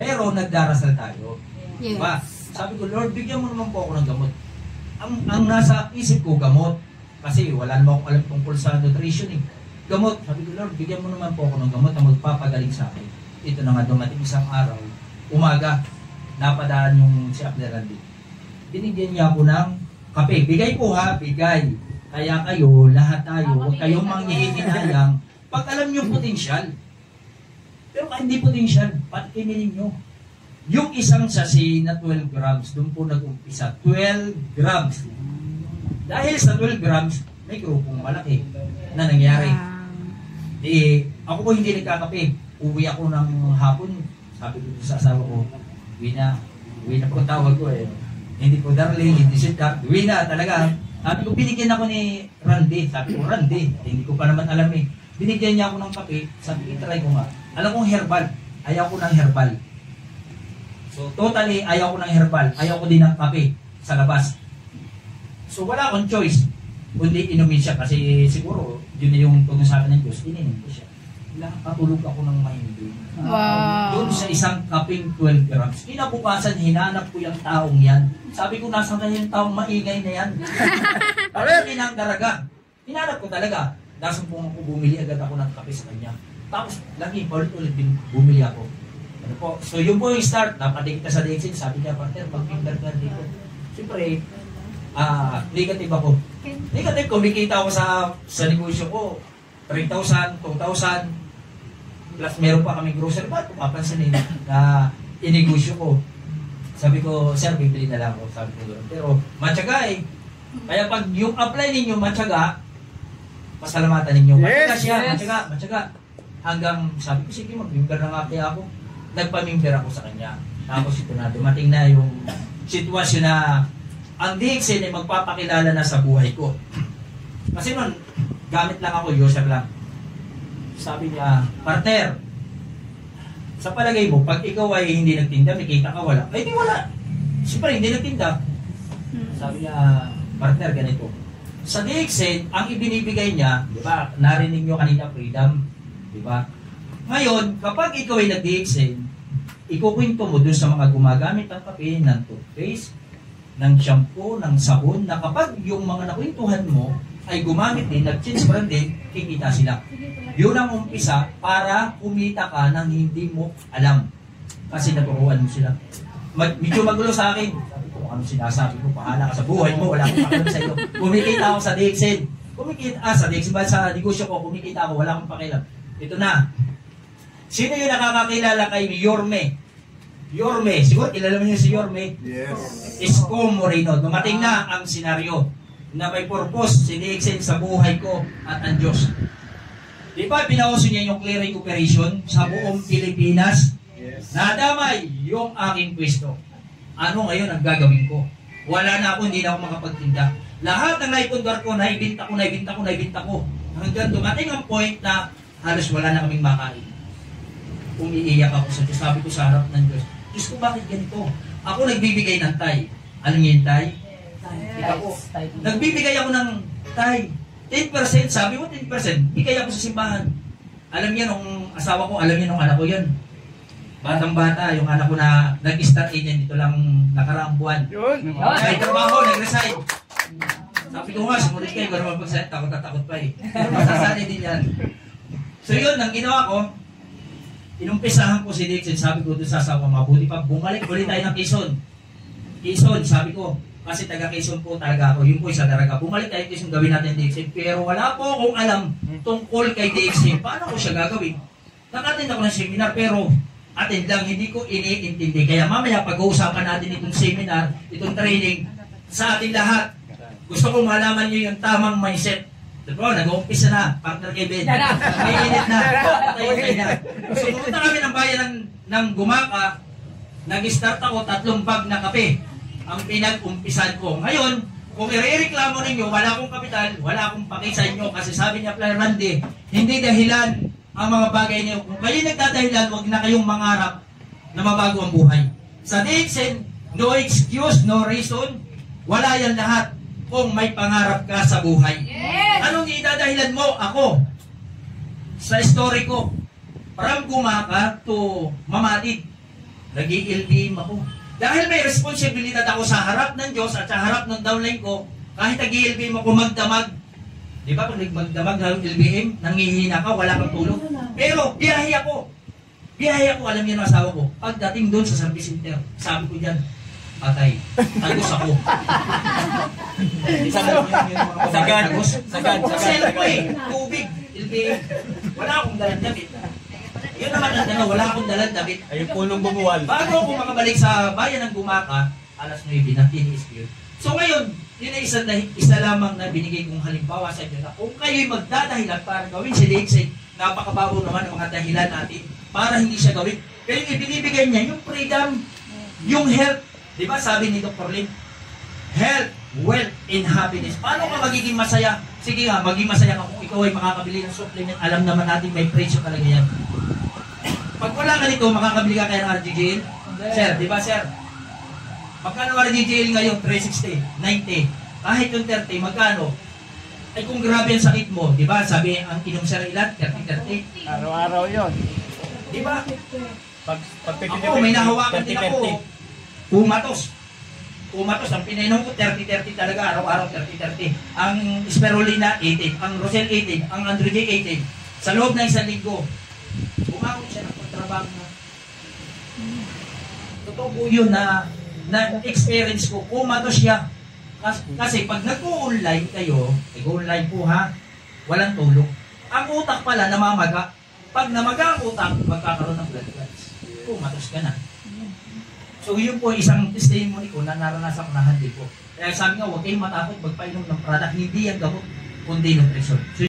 Pero nagdarasal tayo. Yes. Diba? Sabi ko, Lord, bigyan mo naman po ako ng gamot. Ang nasa isip ko, gamot. Kasi wala naman akong alam tungkol sa nutrition eh. Gamot. Sabi ko, Lord, bigyan mo naman po ako ng gamot na magpapagaling sa akin. Ito na nga dumating isang araw, umaga, napadaan yung si Abner Randy. Binigyan niya ako ng kape. Bigay po ha, bigay. Kaya kayo, lahat tayo, huwag kayong manghihinayang pag alam niyo potensyal. Pero kung hindi potensyal, patikinin niyo. Yung isang sachet na 12 grams, doon po nag-umpisa. 12 grams. Dahil sa 12 grams, may grupong malaki na nangyari. Ako po hindi nagkakape. Uwi ako ng hapon. Sabi ko sa asawa ko, uwi na po ang tawag ko eh. Hindi po darling, hindi sweetheart. Uwi na talaga. Sabi ko, binigyan ako ni Randy. Sabi ko, Randy, hindi ko pa naman alam eh. Binigyan niya ako ng kape. Sabi ko, try ko nga. Alam kong herbal. Ayaw ko ng herbal. So, totally, ayaw ko ng herbal. Ayaw ko din ng kape sa labas. So, wala akong choice. Kundi inumin siya kasi siguro, yun na yung pag-usapan ng Diyos. Ininom ko siya. Nakatulog ako ng mahindi. Wow. Doon sa isang kaping 12 grams. Kinabukasan, hinanap ko yung taong yan. Sabi ko, nasan na yung taong maingay na yan? Parang hinang daraga. Hinanap ko talaga. Nasan po ako bumili agad ako ng kape sa kanya. Tapos, lagi, ulit din bumili ako. Ano po? So, yun po yung start. Napadig kita sa DXN. Sabi niya, partner, mag-finger ka dito. Siyempre, negative ako. Negative, kumikita ako sa negosyo ko. 3,000, 2,000. Plus, meron pa kami grocery. Ba't papansinin na inegosyo ko? Sabi ko, sir, bibili na lang ako. Sabi ko doon. Pero, matyaga eh. Kaya pag yung apply ninyo, matyaga, pasalamatan ninyo. Matyaga siya, matyaga. Hanggang, sabi ko, sige, mag-member na nga kaya ako. Nagpa-member ako sa kanya. Tapos ito na, dumating na yung sitwasyon na ang DXN ay magpapakilala na sa buhay ko. Kasi nun, gamit lang ako, user lang. Sabi niya, partner, sa palagay mo, pag ikaw ay hindi nagtinda, may kita ka, wala. Ay, di wala. Siyempre, hindi nagtinda. Sabi niya, partner, ganito. Sa DXN, ang ibinibigay niya, di ba, narinig niyo kanina, freedom. Di ba? Ngayon, kapag ikaw ay nag-DXN, ikukwento mo dun sa mga gumagamit ng kape, ng toothpaste, ng shampoo, ng sabon, na kapag yung mga nakwentuhan mo ay gumamit din, nag-change brand din, kikita sila. Yun ang umpisa para kumita ka nang hindi mo alam. Kasi naturuan mo sila. Medyo magulo sa akin. Sabi ko, ano sinasabi ko, pahala ka sa buhay mo, wala akong pakialam sa iyo. Kumikita ako sa DXN. Sa DXN ba, sa negosyo ko, kumikita ako, wala akong pakialam. Ito na. Sino yung nakakakilala kay Yorme? Yorme, siguro kilala mo niyo si Yorme? Yes. Isko Moreno. Dumating na ang senaryo na may purpose si DXN sa buhay ko at ang Diyos. Di ba pinauso niya yung clearing operation sa buong Pilipinas? Yes. Nadamay yung aking pwesto. Ano ngayon ang gagawin ko? Wala na ako, hindi na ako makapagtinda. Lahat ng naipundar ko, naibinta ko. Hanggang dumating ang point na halos wala na kaming makain. Umiiyak ako sa Diyos. Sabi ko sa harap ng Diyos, Diyos ko, bakit ganito? Ako nagbibigay ng tay. Alam niyo yung tay? Nagbibigay ako ng tay. 10%, sabi mo 10%, bigay ako sa simbahan. Alam niya nung asawa ko, alam niya nung anak ko yun. Batang-bata, yung anak ko na nag-start agent dito lang nakaraang buwan. May trabaho, nag-resign. Sabi ko nga, sumunod kayo, gano'n magpagsalit, takot pa eh. Pero masasali din yan. So yun, ang ginawa ko, inumpisahan ko si Dixon, sabi ko doon sa asawa, mabuti pa, bumalik ulit tayo ng Quezon. Quezon, sabi ko, kasi taga Quezon po talaga ako, yun po isa talaga. Bumalik tayo Quezon, gawin natin DXN. Pero wala po akong alam tungkol kay DXN. Paano ko siya gagawin? Nakatin ako ng seminar, pero attend lang, hindi ko iniintindi. Kaya mamaya pag-uusapan natin itong seminar, itong training, sa ating lahat. Gusto kong malaman nyo yung tamang mindset. Diba, nag-uumpisa na, partner kay Ben. May init na, patay na. So, pumunta kami ng bayan ng Gumaca, nag-start ako 3 bag na kape. Ang pinag-umpisan ko. Ngayon, kung irereklamo ninyo, wala akong kapital, wala akong paki sa inyo, kasi sabi niya, Player Randy, hindi dahilan ang mga bagay niyo. Kung kayo nagdadahilan, huwag na kayong mangarap na mabago ang buhay. Sa DXN, no excuse, no reason, wala yan lahat kung may pangarap ka sa buhay. Yes! Anong idadahilan mo? Ako, sa story ko, from Gumaca to Mamatid, nag-i-LBM ako. Dahil may responsibilidad ako sa harap ng Diyos at sa harap ng downline ko, kahit nag-i-LBM ako magdamag. Di ba, pag magdamag ng LBM, nangihina ka, wala kang tulog. Pero, biyahe ako. Biyahe ako, alam niyo ng asawa ko. Pagdating doon sa service center, sabi ko dyan, patay. Tagos ako. Sagad. Kasi alam ko eh, tubig, LBM. Wala akong dalang damit. Yun naman ang dalawa, wala akong dalang damit. Ay, yung punong bumuwal. Bago ako makabalik sa bayan ng Gumaka, alas 9 na tiniis ko yun. So ngayon, yun ay isa lamang na binigay kong halimbawa sa inyo na kung kayo'y magdadahilan para gawin si Lakeside, napakababaw naman ang mga dahilan natin para hindi siya gawin. Pero yung ibinibigay niya, yung freedom, yung health. Di ba sabi ni Dr. Lim? Health, wealth, and happiness. Paano ka magiging masaya? Sige nga, maging masaya ka kung ikaw ay makakabili ng supplement. Alam naman natin may presyo talaga yan. Pag wala ka nito, makakabili ka kaya ng RGGL? Sir, di ba sir? Magkano RGGL ngayon? 360, 90. Kahit yung 30, magkano? Ay kung grabe ang sakit mo, di ba? Sabi ang inom sir ilan? 30-30. Araw-araw yun. Di ba? Pag Ako, may nahawakan din ako. Kumatos. Kumatos. Ang pinainom ko, 30-30 talaga. Araw-araw, 30-30. Ang Spirulina, 18. Ang Rosel, 18. Ang Androgy, 18. Sa loob ng isang linggo, umawit siya ng kontrabaho na. Totoo po yun na experience ko. Kumatos siya. Kasi pag nag-online kayo, nag-online po ha, walang tulog. Ang utak pala namamaga. Pag namaga ang utak, magkakaroon ng blood clots. Kumatos ka na. So yun po isang testimony ko na naranasan ko na hindi po. Kaya sabi nga, huwag kayong matakot magpainom ng product, hindi ang gamot, kundi nutrition. So,